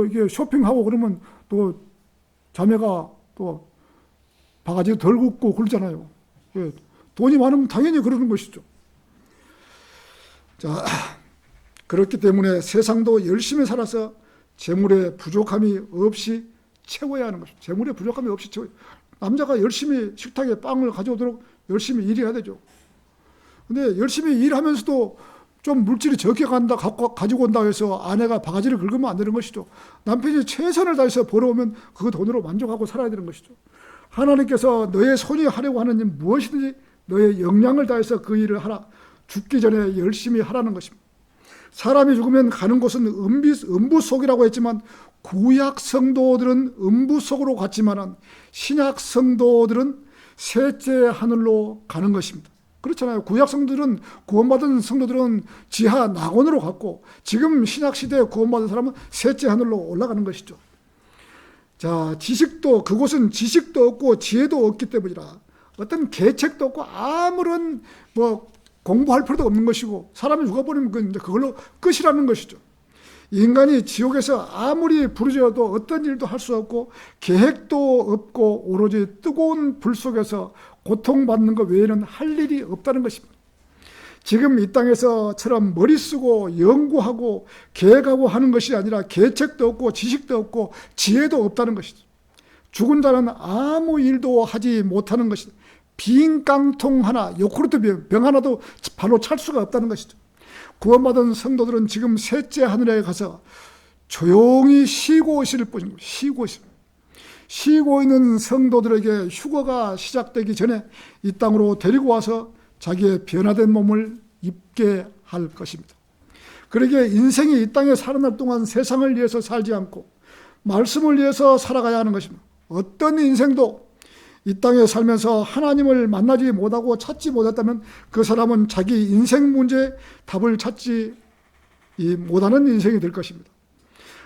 이게 쇼핑하고 그러면 또 자매가 또 바가지 덜 굽고 그러잖아요. 예, 돈이 많으면 당연히 그러는 것이죠. 자, 그렇기 때문에 세상도 열심히 살아서 재물의 부족함이 없이 채워야 하는 것이죠. 재물의 부족함이 없이 채워야. 남자가 열심히 식탁에 빵을 가져오도록 열심히 일해야 되죠. 근데 열심히 일하면서도 좀 물질이 적게 가지고 온다고 해서 아내가 바가지를 긁으면 안 되는 것이죠. 남편이 최선을 다해서 벌어오면 그 돈으로 만족하고 살아야 되는 것이죠. 하나님께서 너의 손이 하려고 하는 일 무엇이든지 너의 역량을 다해서 그 일을 하라. 죽기 전에 열심히 하라는 것입니다. 사람이 죽으면 가는 곳은 음부 속이라고 했지만 구약 성도들은 음부 속으로 갔지만 신약 성도들은 셋째 하늘로 가는 것입니다. 그렇잖아요. 구약 성도들은 구원받은 성도들은 지하 낙원으로 갔고 지금 신약 시대에 구원받은 사람은 셋째 하늘로 올라가는 것이죠. 자, 그곳은 지식도 없고 지혜도 없기 때문이라. 어떤 계책도 없고 아무런 공부할 필요도 없는 것이고 사람이 죽어버리면 그걸로 끝이라는 것이죠. 인간이 지옥에서 아무리 부르짖어도 어떤 일도 할 수 없고 계획도 없고 오로지 뜨거운 불 속에서 고통받는 것 외에는 할 일이 없다는 것입니다. 지금 이 땅에서처럼 머리 쓰고 연구하고 계획하고 하는 것이 아니라 계책도 없고 지식도 없고 지혜도 없다는 것이죠. 죽은 자는 아무 일도 하지 못하는 것이죠. 빈 깡통 하나, 요구르트 병 하나도 발로 찰 수가 없다는 것이죠. 구원받은 성도들은 지금 셋째 하늘에 가서 조용히 쉬고 있을 뿐입니다. 쉬고 있는 성도들에게 휴거가 시작되기 전에 이 땅으로 데리고 와서 자기의 변화된 몸을 입게 할 것입니다. 그러기에 인생이 이 땅에 사는 날 동안 세상을 위해서 살지 않고 말씀을 위해서 살아가야 하는 것입니다. 어떤 인생도 이 땅에 살면서 하나님을 만나지 못하고 찾지 못했다면 그 사람은 자기 인생 문제에 답을 찾지 못하는 인생이 될 것입니다.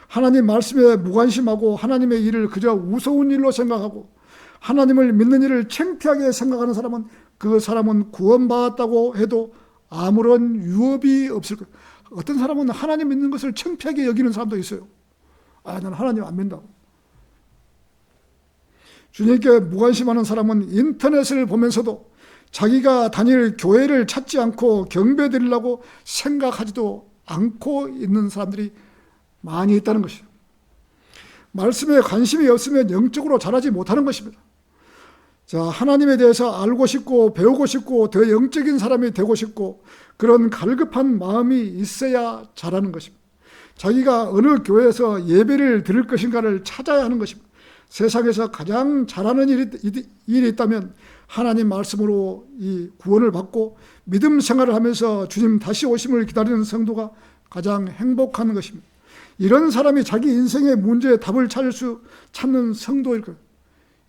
하나님 말씀에 무관심하고 하나님의 일을 그저 우스운 일로 생각하고 하나님을 믿는 일을 창피하게 생각하는 사람은 그 사람은 구원받았다고 해도 아무런 유업이 없을 거예요. 어떤 사람은 하나님 믿는 것을 창피하게 여기는 사람도 있어요. 나는 하나님 안 믿는다고. 주님께 무관심하는 사람은 인터넷을 보면서도 자기가 다닐 교회를 찾지 않고 경배 드리려고 생각하지도 않고 있는 사람들이 많이 있다는 것이죠. 말씀에 관심이 없으면 영적으로 자라지 못하는 것입니다. 자, 하나님에 대해서 알고 싶고 배우고 싶고 더 영적인 사람이 되고 싶고 그런 갈급한 마음이 있어야 자라는 것입니다. 자기가 어느 교회에서 예배를 드릴 것인가를 찾아야 하는 것입니다. 세상에서 가장 잘하는 일이 있다면 하나님 말씀으로 이 구원을 받고 믿음 생활을 하면서 주님 다시 오심을 기다리는 성도가 가장 행복한 것입니다. 이런 사람이 자기 인생의 문제에 답을 찾는 성도일 거예요.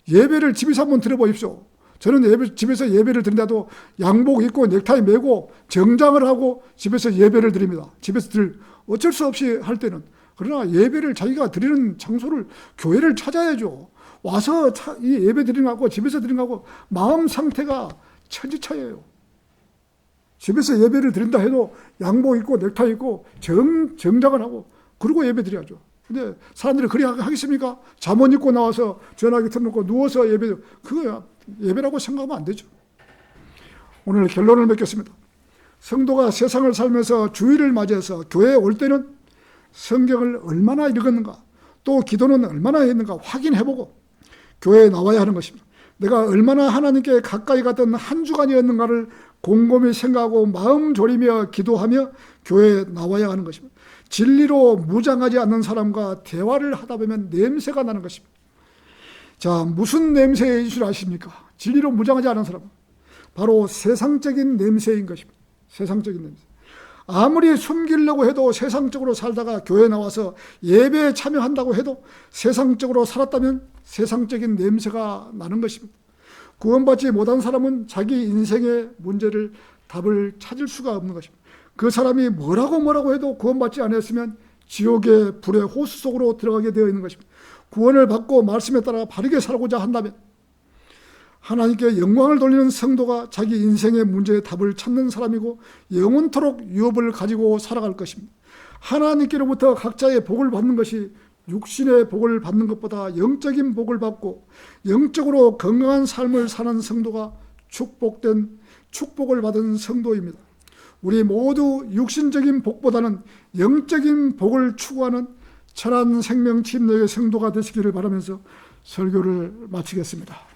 예배를 집에서 한번 들어보십시오. 저는 집에서 예배를 드린다도 양복 입고 넥타이 메고 정장을 하고 집에서 예배를 드립니다. 집에서 어쩔 수 없이 할 때는. 그러나 예배를 자기가 드리는 장소를, 교회를 찾아야죠. 와서 이 예배 드리는 거하고 집에서 드리는 거하고 마음 상태가 천지차이예요. 집에서 예배를 드린다 해도 양복 입고 넥타이 입고 정장을 하고 그러고 예배 드려야죠. 근데 사람들이 그래 하겠습니까? 잠옷 입고 나와서 전화기 틀어놓고 누워서 그거야 예배라고 생각하면 안 되죠. 오늘 결론을 맺겠습니다. 성도가 세상을 살면서 주일을 맞이해서 교회에 올 때는 성경을 얼마나 읽었는가, 또 기도는 얼마나 했는가 확인해보고 교회에 나와야 하는 것입니다. 내가 얼마나 하나님께 가까이 갔던 한 주간이었는가를 곰곰이 생각하고 마음 졸이며 기도하며 교회에 나와야 하는 것입니다. 진리로 무장하지 않는 사람과 대화를 하다 보면 냄새가 나는 것입니다. 자, 무슨 냄새인 줄 아십니까? 진리로 무장하지 않은 사람은 바로 세상적인 냄새인 것입니다. 세상적인 냄새. 아무리 숨기려고 해도 세상적으로 살다가 교회에 나와서 예배에 참여한다고 해도 세상적으로 살았다면 세상적인 냄새가 나는 것입니다. 구원받지 못한 사람은 자기 인생의 문제를 답을 찾을 수가 없는 것입니다. 그 사람이 뭐라고 해도 구원받지 않았으면 지옥의 불의 호수 속으로 들어가게 되어 있는 것입니다. 구원을 받고 말씀에 따라 바르게 살고자 한다면 하나님께 영광을 돌리는 성도가 자기 인생의 문제의 답을 찾는 사람이고 영원토록 유업을 가지고 살아갈 것입니다. 하나님께로부터 각자의 복을 받는 것이 육신의 복을 받는 것보다 영적인 복을 받고 영적으로 건강한 삶을 사는 성도가 축복을 받은 성도입니다. 우리 모두 육신적인 복보다는 영적인 복을 추구하는 천안 생명 침례의 성도가 되시기를 바라면서 설교를 마치겠습니다.